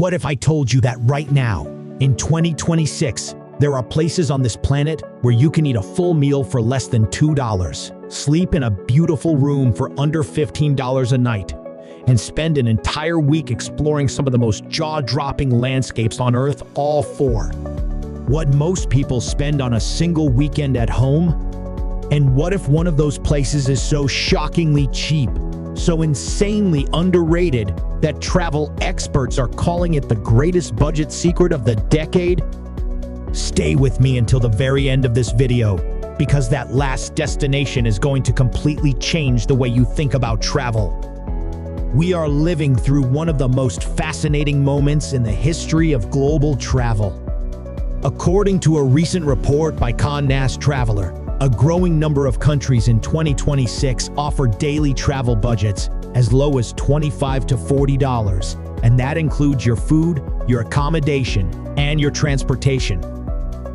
What if I told you that right now, in 2026, there are places on this planet where you can eat a full meal for less than $2, sleep in a beautiful room for under $15 a night, and spend an entire week exploring some of the most jaw-dropping landscapes on Earth, all for what most people spend on a single weekend at home? And what if one of those places is so shockingly cheap, so insanely underrated, that travel experts are calling it the greatest budget secret of the decade? Stay with me until the very end of this video, because that last destination is going to completely change the way you think about travel. We are living through one of the most fascinating moments in the history of global travel. According to a recent report by Condé Nast Traveler, a growing number of countries in 2026 offer daily travel budgets as low as $25 to $40, and that includes your food, your accommodation, and your transportation.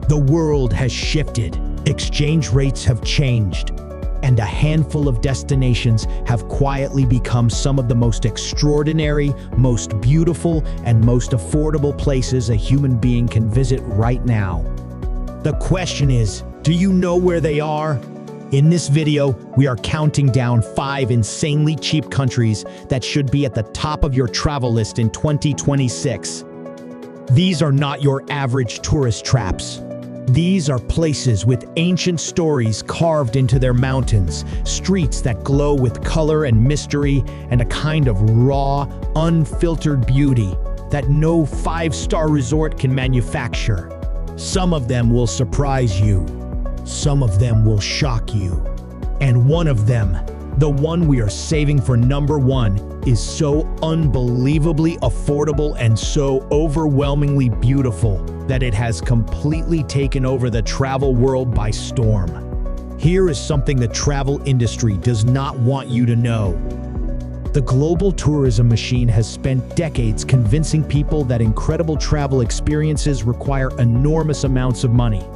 The world has shifted, exchange rates have changed, and a handful of destinations have quietly become some of the most extraordinary, most beautiful, and most affordable places a human being can visit right now. The question is, do you know where they are? In this video, we are counting down 5 insanely cheap countries that should be at the top of your travel list in 2026. These are not your average tourist traps. These are places with ancient stories carved into their mountains, streets that glow with color and mystery, and a kind of raw, unfiltered beauty that no 5-star resort can manufacture. Some of them will surprise you. Some of them will shock you. And one of them, the one we are saving for number 1, is so unbelievably affordable and so overwhelmingly beautiful that it has completely taken over the travel world by storm. Here is something the travel industry does not want you to know. The global tourism machine has spent decades convincing people that incredible travel experiences require enormous amounts of money.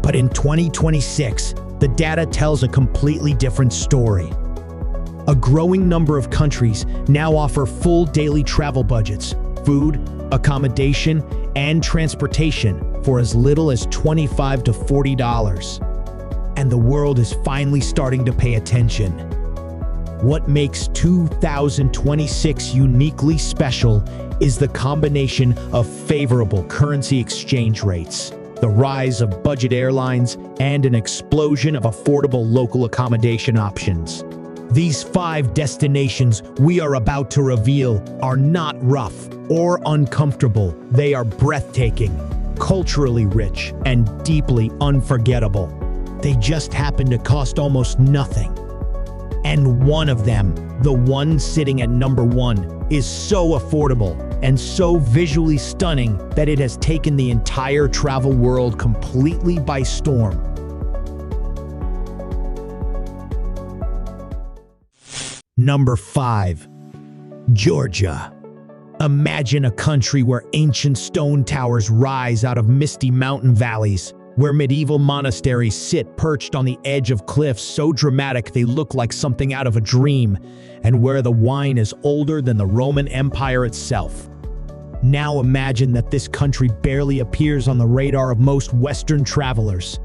But in 2026, the data tells a completely different story. A growing number of countries now offer full daily travel budgets, food, accommodation, and transportation for as little as $25 to $40. And the world is finally starting to pay attention. What makes 2026 uniquely special is the combination of favorable currency exchange rates, the rise of budget airlines, and an explosion of affordable local accommodation options. These 5 destinations we are about to reveal are not rough or uncomfortable. They are breathtaking, culturally rich, and deeply unforgettable. They just happen to cost almost nothing. And one of them, the one sitting at number 1, is so affordable and so visually stunning that it has taken the entire travel world completely by storm. Number 5. Georgia. Imagine a country where ancient stone towers rise out of misty mountain valleys, where medieval monasteries sit perched on the edge of cliffs so dramatic they look like something out of a dream, and where the wine is older than the Roman Empire itself. Now imagine that this country barely appears on the radar of most Western travelers.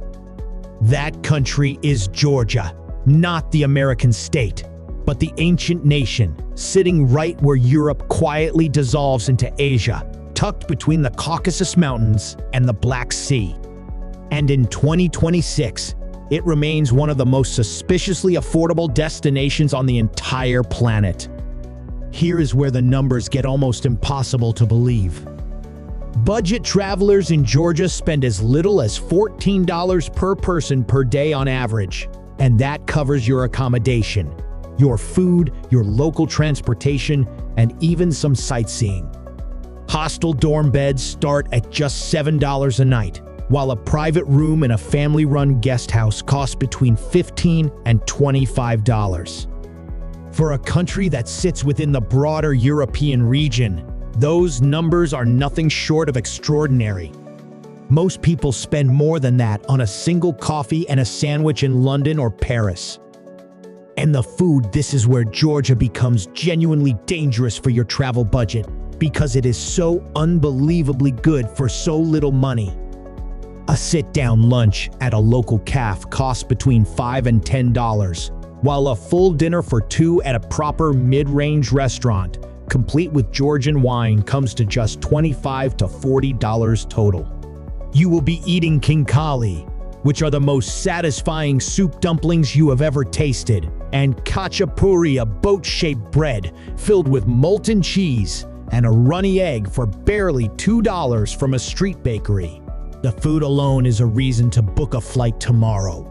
That country is Georgia, not the American state, but the ancient nation, sitting right where Europe quietly dissolves into Asia, tucked between the Caucasus Mountains and the Black Sea. And in 2026, it remains one of the most suspiciously affordable destinations on the entire planet. Here is where the numbers get almost impossible to believe. Budget travelers in Georgia spend as little as $14 per person per day on average, and that covers your accommodation, your food, your local transportation, and even some sightseeing. Hostel dorm beds start at just $7 a night, while a private room in a family-run guest house costs between $15 and $25. For a country that sits within the broader European region, those numbers are nothing short of extraordinary. Most people spend more than that on a single coffee and a sandwich in London or Paris. And the food, this is where Georgia becomes genuinely dangerous for your travel budget. because it is so unbelievably good for so little money. A sit-down lunch at a local cafe costs between $5 and $10, while a full dinner for two at a proper mid-range restaurant, complete with Georgian wine, comes to just $25 to $40 total. You will be eating khinkali, which are the most satisfying soup dumplings you have ever tasted, and khachapuri, a boat-shaped bread filled with molten cheese and a runny egg for barely $2 from a street bakery. The food alone is a reason to book a flight tomorrow.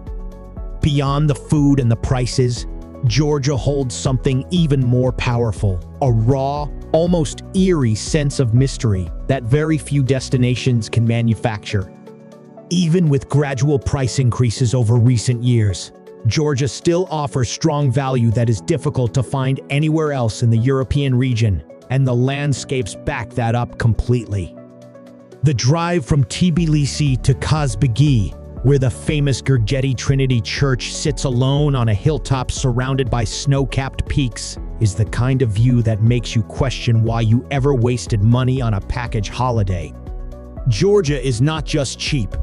Beyond the food and the prices, Georgia holds something even more powerful, a raw, almost eerie sense of mystery that very few destinations can manufacture. Even with gradual price increases over recent years, Georgia still offers strong value that is difficult to find anywhere else in the European region, and the landscapes back that up completely. The drive from Tbilisi to Kazbegi, where the famous Gurgeti Trinity Church sits alone on a hilltop surrounded by snow-capped peaks, is the kind of view that makes you question why you ever wasted money on a package holiday. Georgia is not just cheap.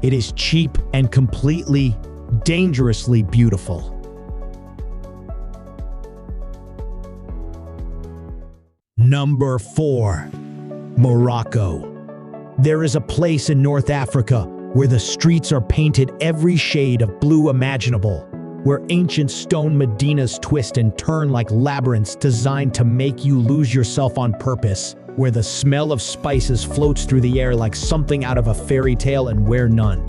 It is cheap and completely, dangerously beautiful. Number 4. Morocco. There is a place in North Africa where the streets are painted every shade of blue imaginable, where ancient stone medinas twist and turn like labyrinths designed to make you lose yourself on purpose, where the smell of spices floats through the air like something out of a fairy tale, and where none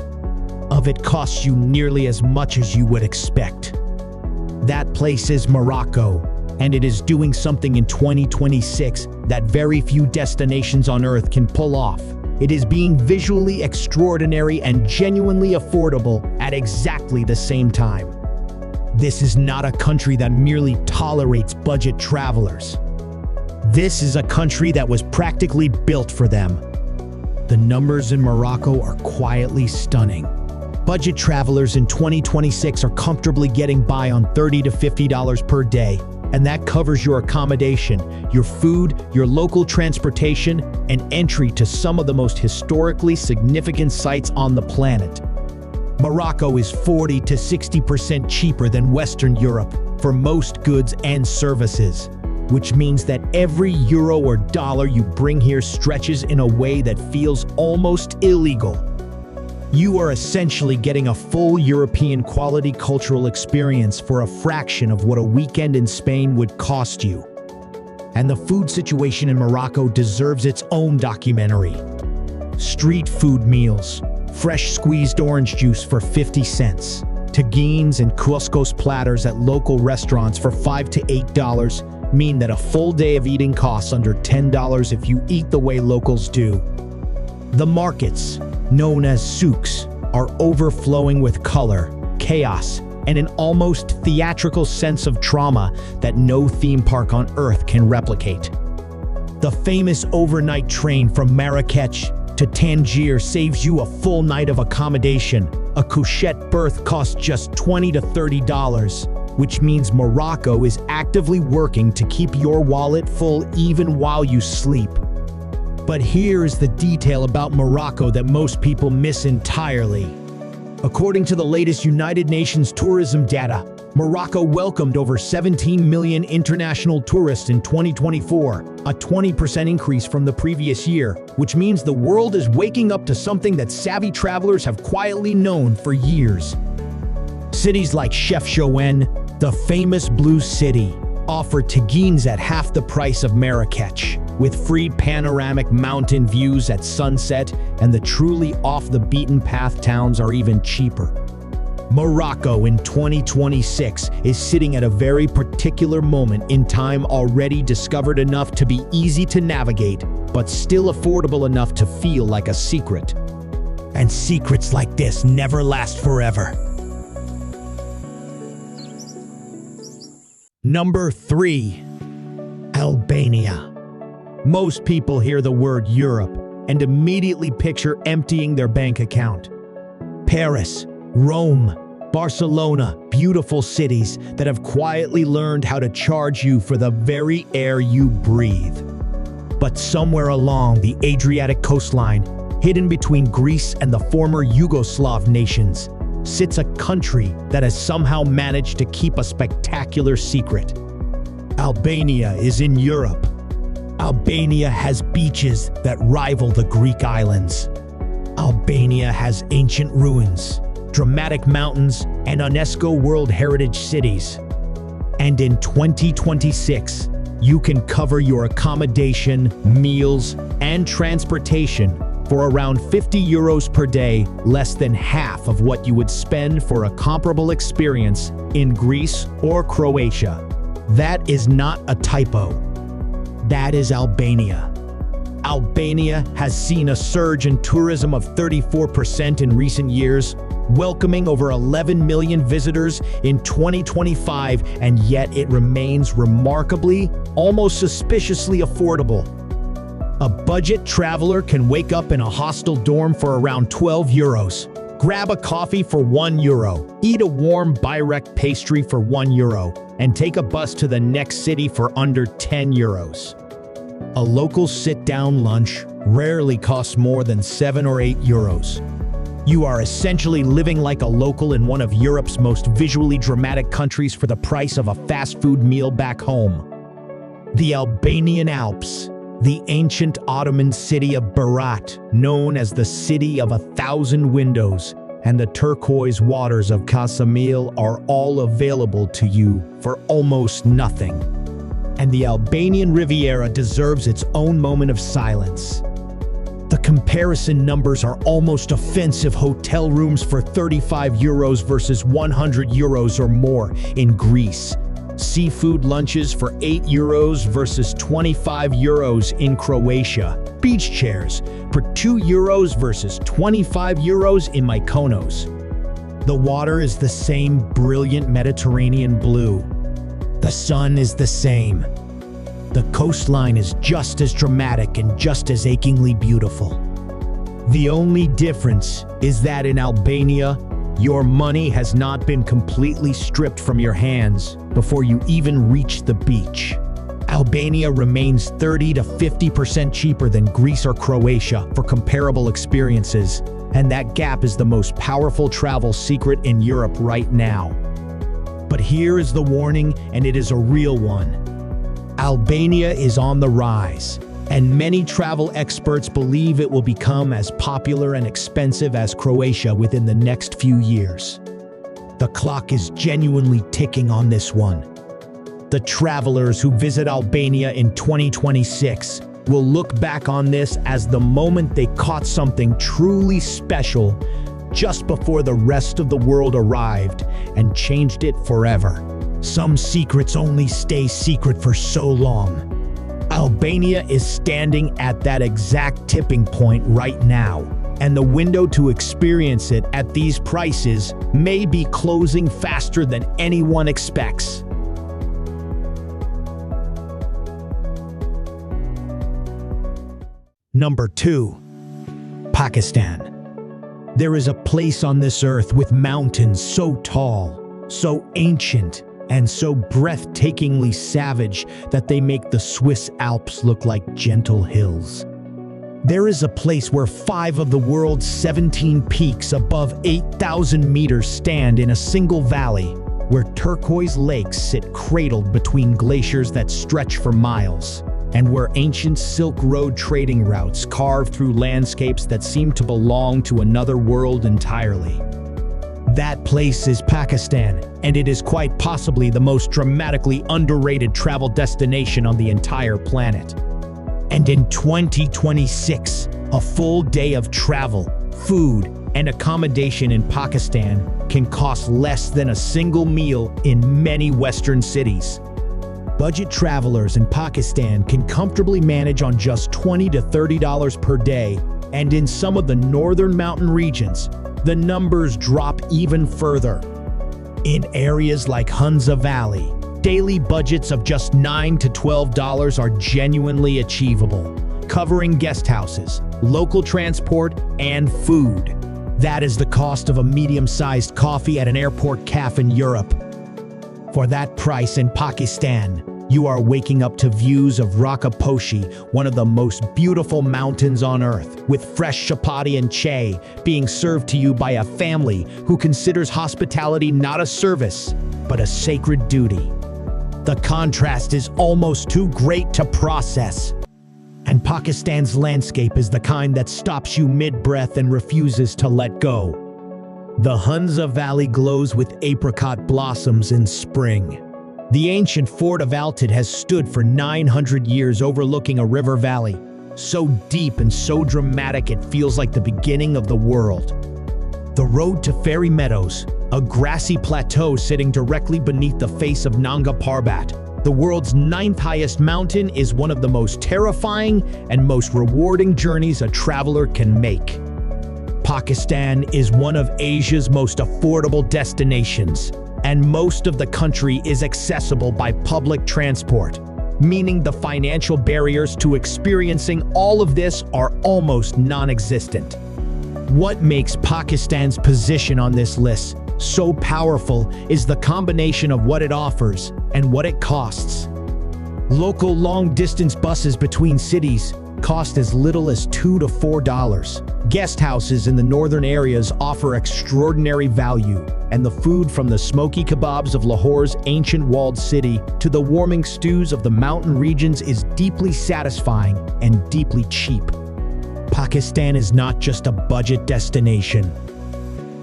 of it costs you nearly as much as you would expect. That place is Morocco, and it is doing something in 2026 that very few destinations on Earth can pull off. It is being visually extraordinary and genuinely affordable at exactly the same time. This is not a country that merely tolerates budget travelers. This is a country that was practically built for them. The numbers in Morocco are quietly stunning. Budget travelers in 2026 are comfortably getting by on $30 to $50 per day, and that covers your accommodation, your food, your local transportation, and entry to some of the most historically significant sites on the planet. Morocco is 40 to 60% cheaper than Western Europe for most goods and services, which means that every euro or dollar you bring here stretches in a way that feels almost illegal. You are essentially getting a full European quality cultural experience for a fraction of what a weekend in Spain would cost you. And the food situation in Morocco deserves its own documentary. Street food meals, fresh squeezed orange juice for 50 cents, tagines and couscous platters at local restaurants for $5 to $8 mean that a full day of eating costs under $10 if you eat the way locals do. The markets, known as souks, are overflowing with color, chaos, and an almost theatrical sense of trauma that no theme park on Earth can replicate. The famous overnight train from Marrakech to Tangier saves you a full night of accommodation. A couchette berth costs just $20 to $30, which means Morocco is actively working to keep your wallet full even while you sleep. But here is the detail about Morocco that most people miss entirely. According to the latest United Nations tourism data, Morocco welcomed over 17 million international tourists in 2024, a 20% increase from the previous year, which means the world is waking up to something that savvy travelers have quietly known for years. Cities like Chefchaouen, the famous Blue City, offer tagines at half the price of Marrakech, with free panoramic mountain views at sunset, and the truly off-the-beaten-path towns are even cheaper. Morocco in 2026 is sitting at a very particular moment in time, already discovered enough to be easy to navigate, but still affordable enough to feel like a secret. And secrets like this never last forever. Number 3. Albania. Most people hear the word Europe and immediately picture emptying their bank account. Paris, Rome, Barcelona, beautiful cities that have quietly learned how to charge you for the very air you breathe. But somewhere along the Adriatic coastline, hidden between Greece and the former Yugoslav nations, sits a country that has somehow managed to keep a spectacular secret. Albania is in Europe. Albania has beaches that rival the Greek islands. Albania has ancient ruins, dramatic mountains, and UNESCO World Heritage cities. And in 2026, you can cover your accommodation, meals, and transportation for around 50 euros per day, less than half of what you would spend for a comparable experience in Greece or Croatia. That is not a typo. That is Albania. Albania has seen a surge in tourism of 34% in recent years, welcoming over 11 million visitors in 2025, and yet it remains remarkably, almost suspiciously affordable. A budget traveler can wake up in a hostel dorm for around 12 euros, grab a coffee for €1, eat a warm Byrek pastry for €1, and take a bus to the next city for under 10 euros. A local sit-down lunch rarely costs more than 7 or 8 euros. You are essentially living like a local in one of Europe's most visually dramatic countries for the price of a fast food meal back home. The Albanian Alps, the ancient Ottoman city of Berat, known as the City of 1,000 Windows, and the turquoise waters of Casamil are all available to you for almost nothing. And the Albanian Riviera deserves its own moment of silence. The comparison numbers are almost offensive. Hotel rooms for 35 euros versus 100 euros or more in Greece. Seafood lunches for 8 euros versus 25 euros in Croatia. Beach chairs for 2 euros versus 25 euros in Mykonos. The water is the same brilliant Mediterranean blue. The sun is the same. The coastline is just as dramatic and just as achingly beautiful. The only difference is that in Albania, your money has not been completely stripped from your hands before you even reach the beach. Albania remains 30 to 50% cheaper than Greece or Croatia for comparable experiences, and that gap is the most powerful travel secret in Europe right now. But here is the warning, and it is a real one. Albania is on the rise, and many travel experts believe it will become as popular and expensive as Croatia within the next few years. The clock is genuinely ticking on this one. The travelers who visit Albania in 2026 will look back on this as the moment they caught something truly special just before the rest of the world arrived and changed it forever. Some secrets only stay secret for so long. Albania is standing at that exact tipping point right now, and the window to experience it at these prices may be closing faster than anyone expects. Number 2. Pakistan. There is a place on this earth with mountains so tall, so ancient, and so breathtakingly savage that they make the Swiss Alps look like gentle hills. There is a place where 5 of the world's 17 peaks above 8,000 meters stand in a single valley, where turquoise lakes sit cradled between glaciers that stretch for miles, and where ancient Silk Road trading routes carve through landscapes that seem to belong to another world entirely. That place is Pakistan, and it is quite possibly the most dramatically underrated travel destination on the entire planet. And in 2026, a full day of travel, food, and accommodation in Pakistan can cost less than a single meal in many Western cities. Budget travelers in Pakistan can comfortably manage on just $20 to $30 per day, and in some of the northern mountain regions, the numbers drop even further. In areas like Hunza Valley, daily budgets of just $9 to $12 are genuinely achievable, covering guest houses, local transport, and food. That is the cost of a medium-sized coffee at an airport cafe in Europe. For that price in Pakistan, You are waking up to views of Rakaposhi, one of the most beautiful mountains on earth, with fresh chapati and chai being served to you by a family who considers hospitality not a service, but a sacred duty. The contrast is almost too great to process. And Pakistan's landscape is the kind that stops you mid-breath and refuses to let go. The Hunza Valley glows with apricot blossoms in spring. The ancient fort of Altad has stood for 900 years overlooking a river valley, so deep and so dramatic it feels like the beginning of the world. The road to Fairy Meadows, a grassy plateau sitting directly beneath the face of Nanga Parbat, the world's 9th highest mountain, is one of the most terrifying and most rewarding journeys a traveler can make. Pakistan is one of Asia's most affordable destinations, and most of the country is accessible by public transport, meaning the financial barriers to experiencing all of this are almost non-existent. What makes Pakistan's position on this list so powerful is the combination of what it offers and what it costs. Local long-distance buses between cities cost as little as $2 to $4. Guest houses in the northern areas offer extraordinary value, and the food from the smoky kebabs of Lahore's ancient walled city to the warming stews of the mountain regions is deeply satisfying and deeply cheap. Pakistan is not just a budget destination.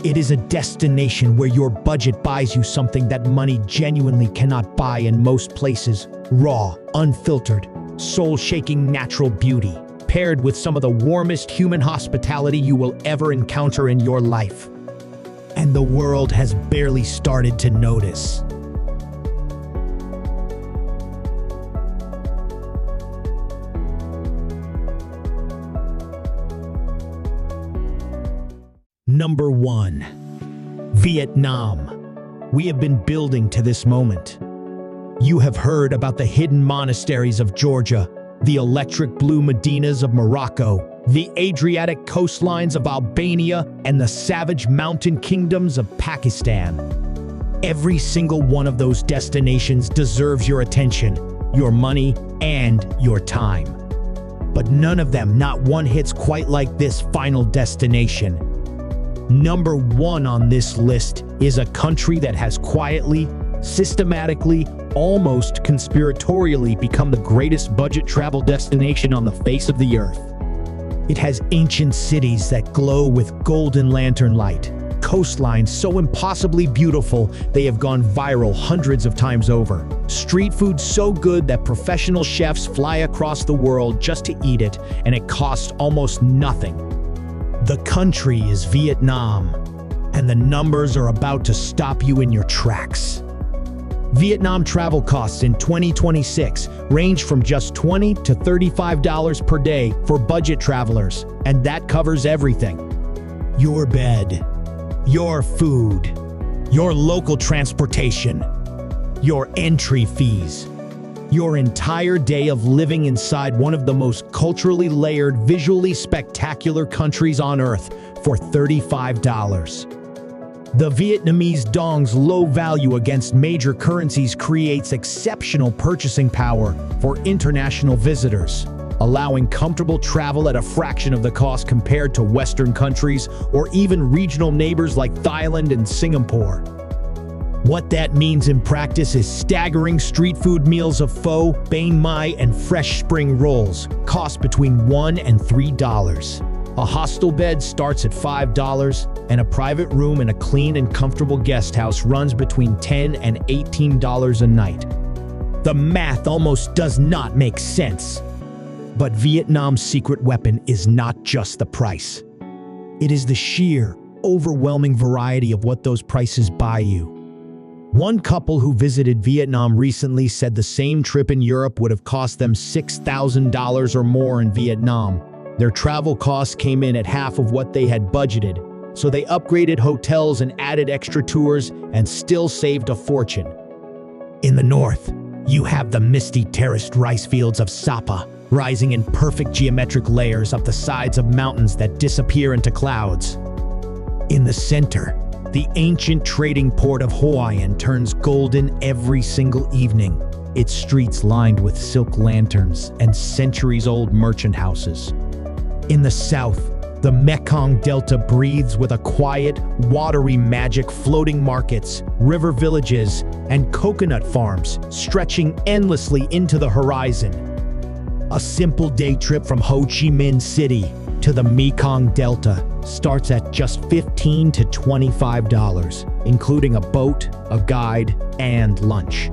It is a destination where your budget buys you something that money genuinely cannot buy in most places: raw, unfiltered, soul-shaking natural beauty, paired with some of the warmest human hospitality you will ever encounter in your life. And the world has barely started to notice. Number 1. Vietnam. We have been building to this moment. You have heard about the hidden monasteries of Georgia, the electric blue Medinas of Morocco, the Adriatic coastlines of Albania, and the savage mountain kingdoms of Pakistan. Every single one of those destinations deserves your attention, your money, and your time. But none of them, not one, hits quite like this final destination. Number 1 on this list is a country that has quietly, systematically, almost conspiratorially become the greatest budget travel destination on the face of the earth. It has ancient cities that glow with golden lantern light, coastlines so impossibly beautiful they have gone viral hundreds of times over, street food so good that professional chefs fly across the world just to eat it, and it costs almost nothing. The country is Vietnam, and the numbers are about to stop you in your tracks. Vietnam travel costs in 2026 range from just $20 to $35 per day for budget travelers, and that covers everything: your bed, your food, your local transportation, your entry fees, your entire day of living inside one of the most culturally layered, visually spectacular countries on earth for $35. The Vietnamese dong's low value against major currencies creates exceptional purchasing power for international visitors, allowing comfortable travel at a fraction of the cost compared to Western countries or even regional neighbors like Thailand and Singapore. What that means in practice is staggering street food meals of pho, banh mi, and fresh spring rolls cost between $1 and $3. A hostel bed starts at $5, and a private room in a clean and comfortable guest house runs between $10 and $18 a night. The math almost does not make sense. But Vietnam's secret weapon is not just the price. It is the sheer, overwhelming variety of what those prices buy you. One couple who visited Vietnam recently said the same trip in Europe would have cost them $6,000 or more in Vietnam. Their travel costs came in at half of what they had budgeted, so they upgraded hotels and added extra tours and still saved a fortune. In the north, you have the misty terraced rice fields of Sapa, rising in perfect geometric layers up the sides of mountains that disappear into clouds. In the center, the ancient trading port of Hoi An turns golden every single evening, its streets lined with silk lanterns and centuries-old merchant houses. In the south, the Mekong Delta breathes with a quiet, watery magic, floating markets, river villages, and coconut farms stretching endlessly into the horizon. A simple day trip from Ho Chi Minh City to the Mekong Delta starts at just $15 to $25, including a boat, a guide, and lunch.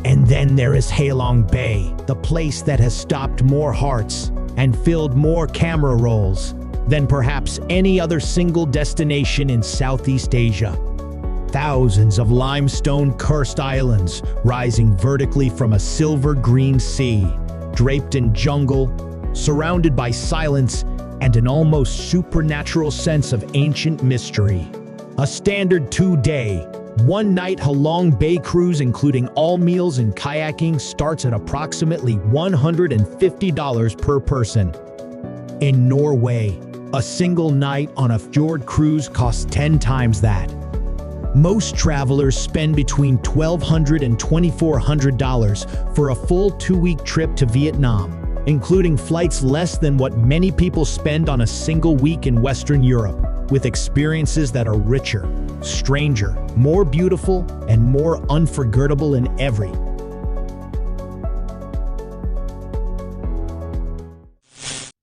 And then there is Halong Bay, the place that has stopped more hearts and filled more camera rolls than perhaps any other single destination in Southeast Asia. Thousands of limestone-cursed islands rising vertically from a silver-green sea, draped in jungle, surrounded by silence and an almost supernatural sense of ancient mystery. A standard 2-day, 1-night Halong Bay cruise, including all meals and kayaking, starts at approximately $150 per person. In Norway, a single night on a fjord cruise costs 10 times that. Most travelers spend between $1,200 and $2,400 for a full 2-week trip to Vietnam, including flights less than what many people spend on a single week in Western Europe, with experiences that are richer, stranger, more beautiful, and more unforgettable in every.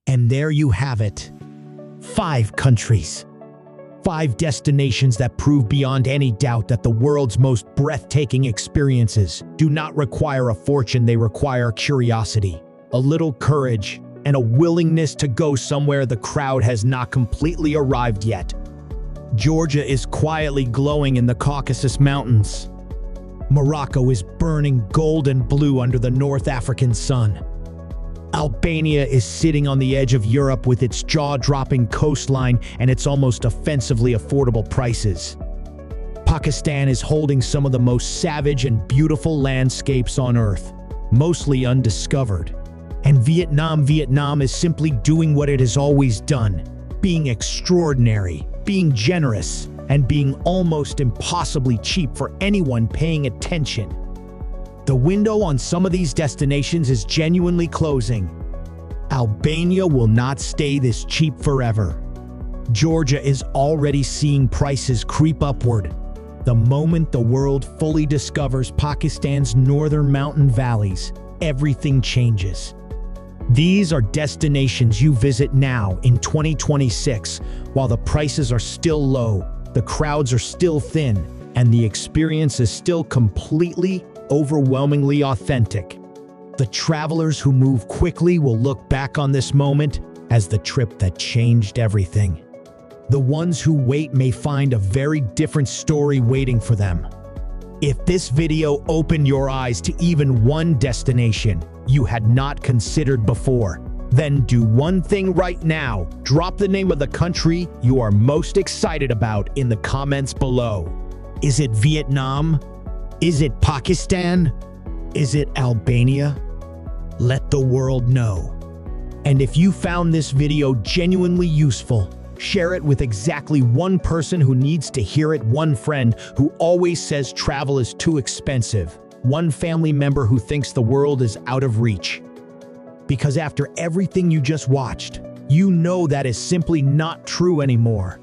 And there you have it. 5 countries. 5 destinations that prove beyond any doubt that the world's most breathtaking experiences do not require a fortune, they require curiosity, a little courage, and a willingness to go somewhere the crowd has not completely arrived yet. Georgia is quietly glowing in the Caucasus Mountains. Morocco is burning gold and blue under the North African sun. Albania is sitting on the edge of Europe with its jaw-dropping coastline and its almost offensively affordable prices. Pakistan is holding some of the most savage and beautiful landscapes on Earth, mostly undiscovered. And Vietnam is simply doing what it has always done, being extraordinary, being generous, and being almost impossibly cheap for anyone paying attention. The window on some of these destinations is genuinely closing. Albania will not stay this cheap forever. Georgia is already seeing prices creep upward. The moment the world fully discovers Pakistan's northern mountain valleys, everything changes. These are destinations you visit now in 2026, while the prices are still low, the crowds are still thin, and the experience is still completely, overwhelmingly authentic. The travelers who move quickly will look back on this moment as the trip that changed everything. The ones who wait may find a very different story waiting for them. If this video opened your eyes to even one destination you had not considered before, then do one thing right now. Drop the name of the country you are most excited about in the comments below. Is it Vietnam? Is it Pakistan? Is it Albania? Let the world know. And if you found this video genuinely useful, share it with exactly one person who needs to hear it, one friend who always says travel is too expensive, one family member who thinks the world is out of reach. Because after everything you just watched, you know that is simply not true anymore.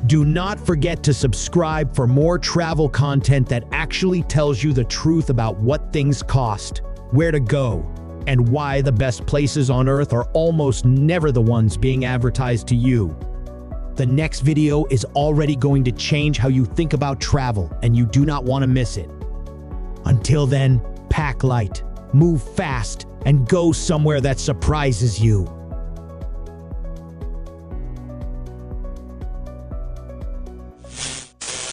Do not forget to subscribe for more travel content that actually tells you the truth about what things cost, where to go, and why the best places on Earth are almost never the ones being advertised to you. The next video is already going to change how you think about travel, and you do not want to miss it. Until then, pack light, move fast, and go somewhere that surprises you.